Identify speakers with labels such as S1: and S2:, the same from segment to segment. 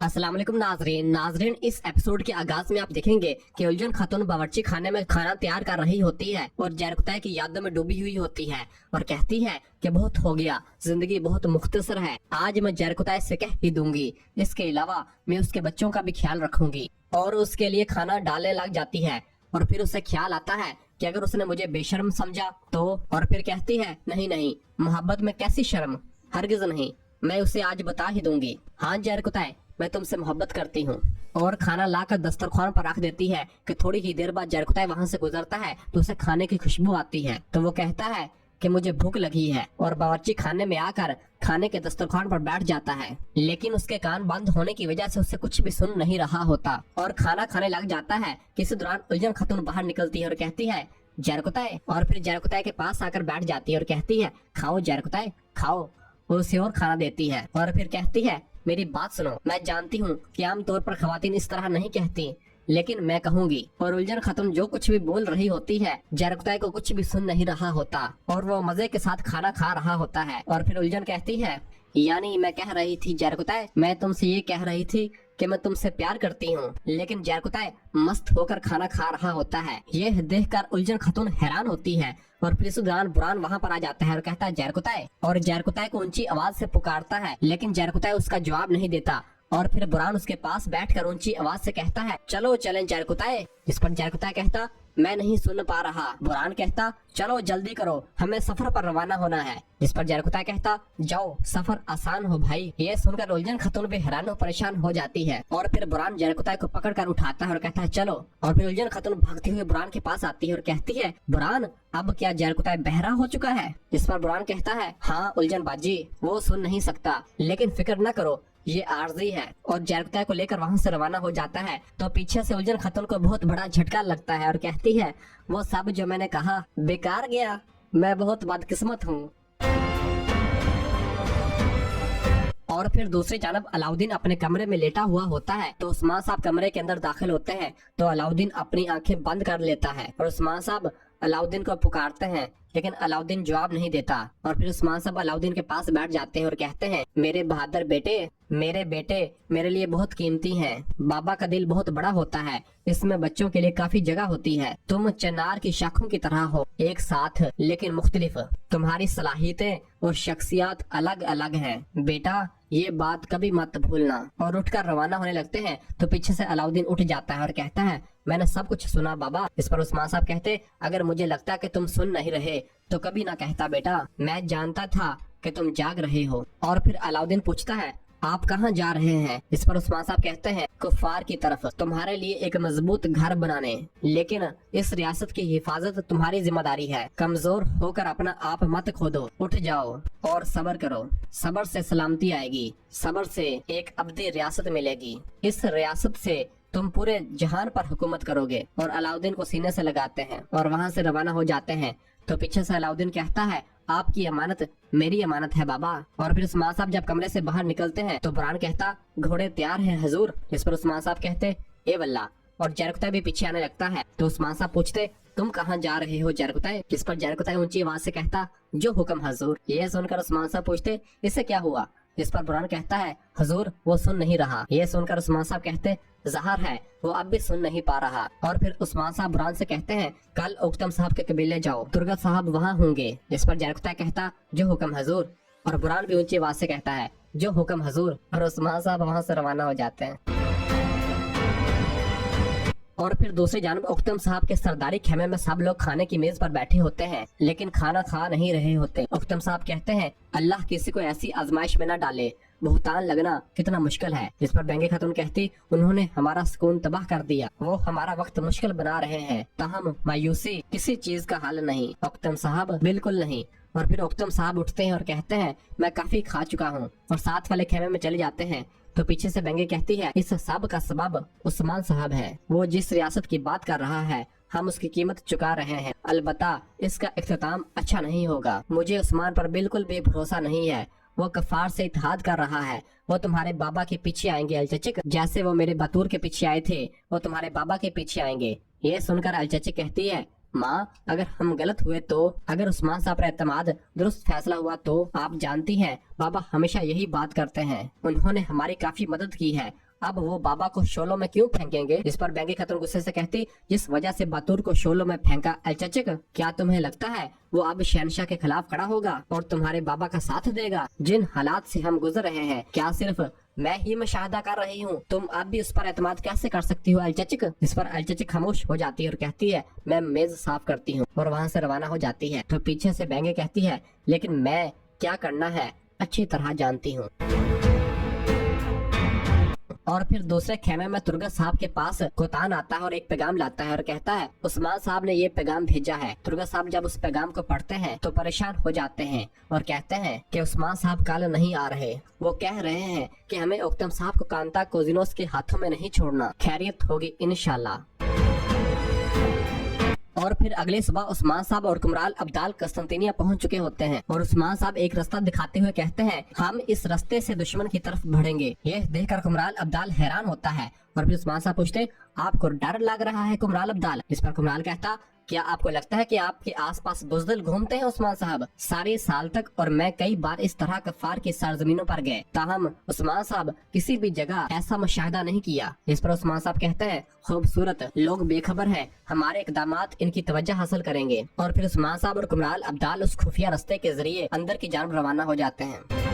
S1: अस्सलाम वालेकुम नाजरीन, इस एपिसोड के आगाज में आप देखेंगे कि उलझन खातून बावर्ची खाने में खाना तैयार कर रही होती है और जरकुतै की यादों में डूबी हुई होती है और कहती है कि बहुत हो गया, जिंदगी बहुत मुख्तसर है, आज मैं जरकुतै से कह ही दूंगी। इसके अलावा मैं उसके बच्चों का भी ख्याल रखूंगी और उसके लिए खाना डालने लग जाती है और फिर उसे ख्याल आता है कि अगर उसने मुझे बेशर्म समझा तो, और फिर कहती है नहीं नहीं, मोहब्बत में कैसी शर्म, हरगिज नहीं, मैं उसे आज बता ही दूंगी। हाँ जरकुतै, मैं तुमसे मोहब्बत करती हूँ। और खाना लाकर दस्तरखान पर रख देती है कि थोड़ी ही देर बाद जरकुतै वहाँ से गुजरता है तो उसे खाने की खुशबू आती है तो वो कहता है कि मुझे भूख लगी है और बावर्ची खाने में आकर खाने के दस्तरखान पर बैठ जाता है, लेकिन उसके कान बंद होने की वजह से उसे कुछ भी सुन नहीं रहा होता और खाना खाने लग जाता है। किसी दौरान उलझन खातून बाहर निकलती है और कहती है जरकुतै, और फिर जरकुतै के पास आकर बैठ जाती है और कहती है खाओ जरकुतै खाओ। वो उसे और खाना देती है और फिर कहती है मेरी बात सुनो, मैं जानती हूँ कि आमतौर पर खवातीन इस तरह नहीं कहती, लेकिन मैं कहूँगी। और उलझन खातून जो कुछ भी बोल रही होती है जरकुतै को कुछ भी सुन नहीं रहा होता और वो मजे के साथ खाना खा रहा होता है। और फिर उलझन कहती है यानी मैं कह रही थी जरकुतै, मैं तुमसे ये कह रही थी कि मैं तुमसे प्यार करती हूँ, लेकिन जरकुतै मस्त होकर खाना खा रहा होता है। यह देखकर उलझन खातून हैरान होती है और फिर इस दौरान बुरान वहाँ पर आ जाता है और कहता है जरकुतै, और जरकुतै को ऊंची आवाज से पुकारता है, लेकिन जरकुतै उसका जवाब नहीं देता। और फिर बुरान उसके पास बैठकर ऊंची आवाज से कहता है चलो चलें जरकुतै। इस पर जरकुतै कहता मैं नहीं सुन पा रहा। बुरान कहता चलो जल्दी करो, हमें सफर पर रवाना होना है। इस पर जरकुतै कहता जाओ, सफर आसान हो भाई। ये सुनकर उलझन खातून भी हैरान और परेशान हो जाती है और फिर बुरान जरकुतै को पकड़कर उठाता है और कहता है चलो। और फिर उलझन खातून भागती हुई बुरान के पास आती है और कहती है बुरान, अब क्या जरकुतै बहरा हो चुका है? इस पर बुरान कहता है हाँ उलझन बाजी, वो सुन नहीं सकता, लेकिन फिक्र न करो, ये आर्जी है। और जरकुतै को लेकर वहाँ से रवाना हो जाता है तो पीछे से उलझन खातून को बहुत बड़ा झटका लगता है और कहती है वो सब जो मैंने कहा बेकार गया, मैं बहुत बदकिस्मत हूँ। और फिर दूसरी जानब अलाउद्दीन अपने कमरे में लेटा हुआ होता है तो उस्मान साहब कमरे के अंदर दाखिल होते हैं तो अलाउद्दीन अपनी आंखें बंद कर लेता है और उस्मान साहब अलाउद्दीन को पुकारते हैं, लेकिन अलाउद्दीन जवाब नहीं देता। और फिर उस्मान साहब अलाउद्दीन के पास बैठ जाते हैं और कहते हैं मेरे बहादुर बेटे, मेरे बेटे मेरे लिए बहुत कीमती हैं। बाबा का दिल बहुत बड़ा होता है, इसमें बच्चों के लिए काफी जगह होती है। तुम चिनार की शाखों की तरह हो, एक साथ लेकिन मुख्तलिफ। तुम्हारी सलाहियतें और शख्सियत अलग अलग हैं। बेटा ये बात कभी मत भूलना। और उठकर रवाना होने लगते हैं तो पीछे से अलाउद्दीन उठ जाता है और कहता है मैंने सब कुछ सुना बाबा। इस पर उस्मान साहब कहते अगर मुझे लगता कि तुम सुन नहीं रहे तो कभी ना कहता बेटा, मैं जानता था कि तुम जाग रहे हो। और फिर अलाउद्दीन पूछता है आप कहाँ जा रहे हैं? इस पर उस्मान साहब कहते हैं कुफार की तरफ, तुम्हारे लिए एक मजबूत घर बनाने, लेकिन इस रियासत की हिफाजत तुम्हारी जिम्मेदारी है। कमजोर होकर अपना आप मत खोदो, उठ जाओ और सब्र करो। सब्र से सलामती आएगी, सब्र से एक अब्दी रियासत मिलेगी। इस रियासत से तुम पूरे जहान पर हुकूमत करोगे। और अलाउद्दीन को सीने से लगाते हैं और वहाँ से रवाना हो जाते हैं तो पीछे से अलाउद्दीन कहता है आपकी अमानत मेरी अमानत है बाबा। और फिर उस्मान साहब जब कमरे से बाहर निकलते हैं तो बुरान कहता घोड़े तैयार हैं हुजूर। इस पर उस्मान साहब कहते ए वल्ला। और जरकुतै भी पीछे आने लगता है तो उस्मान साहब पूछते तुम कहाँ जा रहे हो जरकुतै? इस पर जरकुतै ऊंची आवाज से कहता जो हुक्म हुजूर। ये सुनकर उस्मान साहब पूछते इससे क्या हुआ? इस पर बुरान कहता है हुजूर वो सुन नहीं रहा। ये सुनकर उस्मान साहब कहते ज़हर है, वो अब भी सुन नहीं पा रहा। और फिर उस्मान साहब बुरान से कहते हैं कल उक्तम साहब के कबीले जाओ, तुर्गत साहब वहाँ होंगे। इस पर जरकुतै कहता जो हुक्म हुजूर। और बुरान भी ऊंची आवाज से कहता है जो हुक्म हुजूर। और उस्मान साहब वहाँ से रवाना हो जाते हैं। और फिर दूसरी जानब उक्तम साहब के सरदारी खेमे में सब लोग खाने की मेज पर बैठे होते हैं, लेकिन खाना खा नहीं रहे होते। उक्तम साहब कहते हैं अल्लाह किसी को ऐसी आजमाइश में न डाले, भुगतान लगना कितना मुश्किल है। इस पर बेंगे खातून कहती उन्होंने हमारा सुकून तबाह कर दिया, वो हमारा वक्त मुश्किल बना रहे हैं, ताहम मायूसी किसी चीज का हल नहीं। उक्तम साहब बिल्कुल नहीं। और फिर उक्तम साहब उठते हैं और कहते हैं मैं काफी खा चुका हूँ, और साथ वाले खेमे में चले जाते हैं तो पीछे से बेंगे कहती है इस सब का सबब उस्मान साहब है। वो जिस रियासत की बात कर रहा है हम उसकी कीमत चुका रहे हैं, अलबत्ता इसका इख्तिताम अच्छा नहीं होगा। मुझे उस्मान पर बिल्कुल भी भरोसा नहीं है, वो कफार से इत्तेहाद कर रहा है। वो तुम्हारे बाबा के पीछे आएंगे अलचचिक, जैसे वो मेरे बतूर के पीछे आए थे वो तुम्हारे बाबा के पीछे आएंगे। ये सुनकर अलचचिक कहती है माँ अगर हम गलत हुए तो, अगर उस्मान साहब पर एतमाद दुरुस्त फैसला हुआ तो आप जानती हैं बाबा हमेशा यही बात करते हैं, उन्होंने हमारी काफी मदद की है अब वो बाबा को शोलों में क्यों फेंकेंगे? इस पर बैंगी खातून गुस्से से कहती, जिस वजह से बतूर को शोलों में फेंका अलचचिक, क्या तुम्हें लगता है वो अब शहनशाह के खिलाफ खड़ा होगा और तुम्हारे बाबा का साथ देगा? जिन हालात से हम गुजर रहे हैं, क्या सिर्फ मैं ही मुशाहदा कर रही हूँ? तुम अब भी उस पर एतमाद कैसे कर सकती हो अलचचिक? इस पर अलचचिक खामोश हो जाती है और कहती है, मैं मेज साफ करती हूँ, और वहाँ से रवाना हो जाती है। तो पीछे से बैंगे कहती है, लेकिन मैं क्या करना है अच्छी तरह जानती हूँ। और फिर दूसरे खेमे में तुर्गत साहब के पास कोतान आता है और एक पैगाम लाता है और कहता है, उस्मान साहब ने ये पैगाम भेजा है। तुर्गत साहब जब उस पैगाम को पढ़ते हैं तो परेशान हो जाते हैं और कहते हैं कि उस्मान साहब कल नहीं आ रहे। वो कह रहे हैं कि हमें उक्तम साहब को कांता कोजिनोस के हाथों में नहीं छोड़ना, खैरियत होगी इंशाल्लाह। और फिर अगले सुबह उस्मान साहब और कुमराल अब्दाल कस्तंतिनिया पहुंच चुके होते हैं और उस्मान साहब एक रास्ता दिखाते हुए कहते हैं, हम इस रास्ते से दुश्मन की तरफ बढ़ेंगे। यह देखकर कुमराल अब्दाल हैरान होता है और फिर उस्मान साहब पूछते, आपको डर लग रहा है कुमराल अब्दाल? इस पर कुमराल कहता, क्या आपको लगता है कि आपके आसपास बुज़दिल घूमते हैं उस्मान साहब? सारे साल तक और मैं कई बार इस तरह कफार की सरजमीनों पर गए, ताहम उस्मान साहब किसी भी जगह ऐसा मुशाहिदा नहीं किया। इस पर उस्मान साहब कहते हैं, खूबसूरत लोग बेखबर हैं, हमारे इकदामात इनकी तवज्जो हासिल करेंगे। और फिर उस्मान साहब और कुमराल अब्दाल उस खुफिया रास्ते के जरिए अंदर की जानब रवाना हो जाते हैं।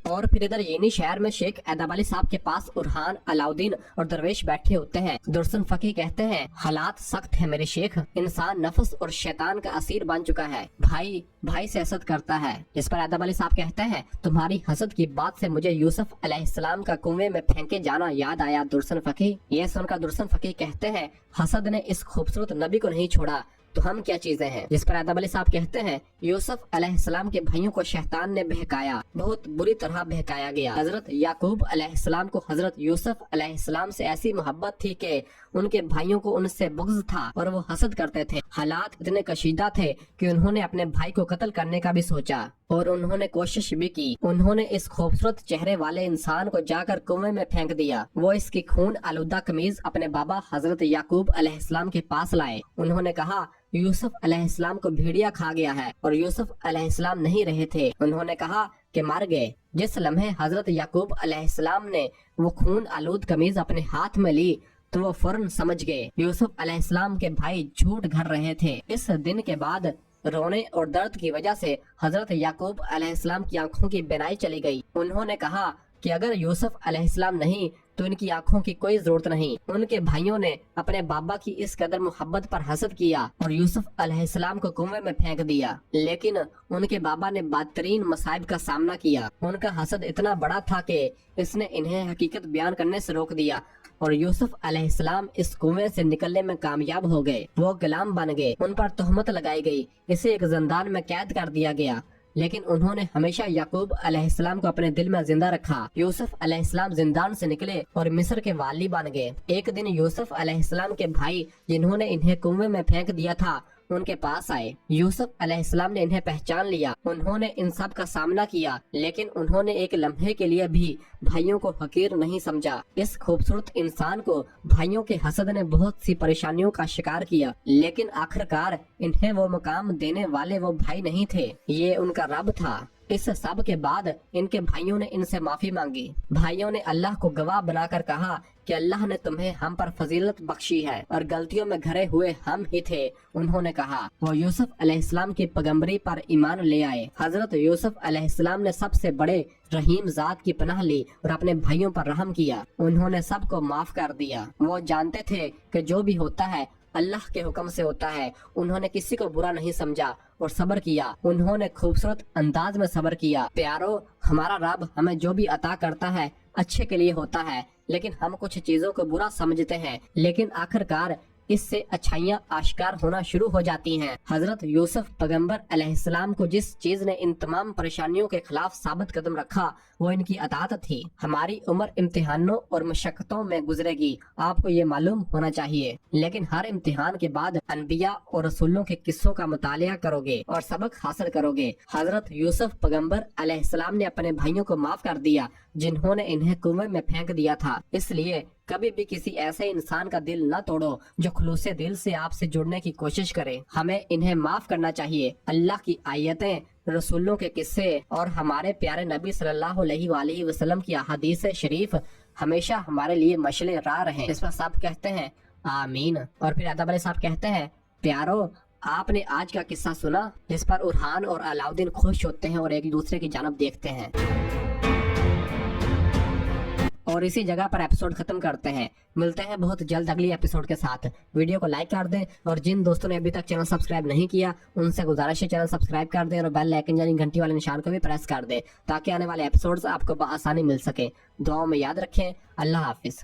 S1: और फिर इधर येनी शहर में शेख ऐदब अली साहब के पास उरहान, अलाउद्दीन और दरवेश बैठे होते हैं। दुर्सन फकी कहते हैं, हालात सख्त है मेरे शेख, इंसान नफ्स और शैतान का असीर बन चुका है, भाई भाई से हसद करता है। इस पर ऐदब अली साहब कहते हैं, तुम्हारी हसद की बात से मुझे यूसुफ अलैहिस्सलाम का कुएं में फेंके जाना याद आया दुर्सन फकी। ये सुनकर दुर्सन फकी कहते हैं, हसद ने इस खूबसूरत नबी को नहीं छोड़ा तो हम क्या चीजें हैं? जिस पर ऐदब अली साहब कहते हैं, यूसुफ अलैहिस्सलाम के भाइयों को शैतान ने बहकाया, बहुत बुरी तरह बहकाया गया। हजरत याकूब अलैहिस्सलाम को हजरत यूसुफ अलैहिस्सलाम से ऐसी मोहब्बत थी कि उनके भाइयों को उनसे बुग़्ज़ था और वो हसद करते थे। हालात इतने कशीदा थे कि उन्होंने अपने भाई को कत्ल करने का भी सोचा और उन्होंने कोशिश भी की। उन्होंने इस खूबसूरत चेहरे वाले इंसान को जाकर कुएं में फेंक दिया। वो इसकी खून आलूदा कमीज अपने बाबा हजरत याकूब अलैहिस्सलाम के पास लाए। उन्होंने कहा, यूसुफ अलैहिस्सलाम को भेड़िया खा गया है, और यूसुफ अलैहिस्सलाम नहीं रहे थे। उन्होंने कहा कि मर गए। जिस लम्हे हजरत याकूब अलैहिस्सलाम ने वो खून आलूद कमीज अपने हाथ में ली तो वो फौरन समझ गए यूसुफ अलैहिस्सलाम के भाई झूठ घड़ रहे थे। इस दिन के बाद रोने और दर्द की वजह से हजरत याकूब अलैहिस्सलाम की आंखों की बिनाई चली गई। उन्होंने कहा कि अगर यूसुफ अलैहिस्सलाम नहीं तो इनकी आंखों की कोई जरूरत नहीं। उनके भाइयों ने अपने बाबा की इस कदर मोहब्बत पर हसद किया और यूसुफ अलैहिस्सलाम को कुएं में फेंक दिया, लेकिन उनके बाबा ने बदतरीन मसाइब का सामना किया। उनका हसद इतना बड़ा था कि इसने इन्हें हकीकत बयान करने से रोक दिया और यूसुफ अलैहिस्सलाम इस कुएं से निकलने में कामयाब हो गए। वो गुलाम बन गए, उन पर तोहमत लगाई गई, इसे एक जिंदान में कैद कर दिया गया, लेकिन उन्होंने हमेशा याकूब अलैहिस्सलाम को अपने दिल में जिंदा रखा। यूसुफ अलैहिस्सलाम जिंदान से निकले और मिस्र के वाली बन गए। एक दिन यूसुफ अलैहिस्सलाम के भाई जिन्होंने इन्हें कुएं में फेंक दिया था उनके पास आए। यूसुफ अलैहिस्सलाम ने इन्हें पहचान लिया। उन्होंने इन सब का सामना किया, लेकिन उन्होंने एक लम्हे के लिए भी भाइयों को हकीर नहीं समझा। इस खूबसूरत इंसान को भाइयों के हसद ने बहुत सी परेशानियों का शिकार किया, लेकिन आखिरकार इन्हें वो मुकाम देने वाले वो भाई नहीं थे, ये उनका रब था। इस सब के बाद इनके भाइयों ने इनसे माफी मांगी। भाइयों ने अल्लाह को गवाह बनाकर कहा कि अल्लाह ने तुम्हें हम पर फजीलत बख्शी है और गलतियों में घरे हुए हम ही थे। उन्होंने कहा वो यूसुफ अलैहिस्सलाम की पैगंबरी पर ईमान ले आए। हजरत यूसुफ अलैहिस्सलाम ने सबसे बड़े रहीम जात की पनाह ली और अपने भाइयों पर रहम किया। उन्होंने सबको माफ कर दिया। वो जानते थे कि जो भी होता है अल्लाह के हुक्म से होता है। उन्होंने किसी को बुरा नहीं समझा और सब्र किया। उन्होंने खूबसूरत अंदाज में सब्र किया। प्यारो, हमारा रब हमें जो भी अता करता है अच्छे के लिए होता है, लेकिन हम कुछ चीजों को बुरा समझते हैं, लेकिन आखिरकार इससे अच्छाइयाँ आश्कार होना शुरू हो जाती हैं। हजरत यूसुफ पैगंबर अलैहिस्सलाम को जिस चीज ने इन तमाम परेशानियों के खिलाफ साबित कदम रखा वो इनकी अतात थी। हमारी उम्र इम्तिहानों और मशक्कतों में गुजरेगी, आपको ये मालूम होना चाहिए, लेकिन हर इम्तिहान के बाद अनबिया और रसूलों के किस्सों का मुतालिया करोगे और सबक हासिल करोगे। हजरत यूसुफ पैगंबर अलैहिस्सलाम ने अपने भाइयों को माफ कर दिया जिन्होंने इन्हें कुएं में फेंक दिया था। इसलिए कभी भी किसी ऐसे इंसान का दिल न तोड़ो जो खुलूसे दिल से आपसे जुड़ने की कोशिश करे। हमें इन्हें माफ करना चाहिए। अल्लाह की आयतें रसूलों के किस्से और हमारे प्यारे नबी सल्लल्लाहु अलैहि वसल्लम की अहादीस शरीफ हमेशा हमारे लिए मशले राह रहे। इस पर साहब कहते हैं आमीन। और फिर अदब अली साहब कहते हैं प्यारो, आपने आज का किस्सा सुना जिस पर उरहान और अलाउद्दीन खुश होते हैं और एक दूसरे की जानब देखते हैं। और इसी जगह पर एपिसोड खत्म करते हैं। मिलते हैं बहुत जल्द अगली एपिसोड के साथ। वीडियो को लाइक कर दें और जिन दोस्तों ने अभी तक चैनल सब्सक्राइब नहीं किया उनसे गुजारिश है चैनल सब्सक्राइब कर दें और बेल आइकन यानी घंटी वाले निशान को भी प्रेस कर दें ताकि आने वाले एपिसोड्स आपको बआसानी मिल सके। दुआओं में याद रखें। अल्लाह हाफिज।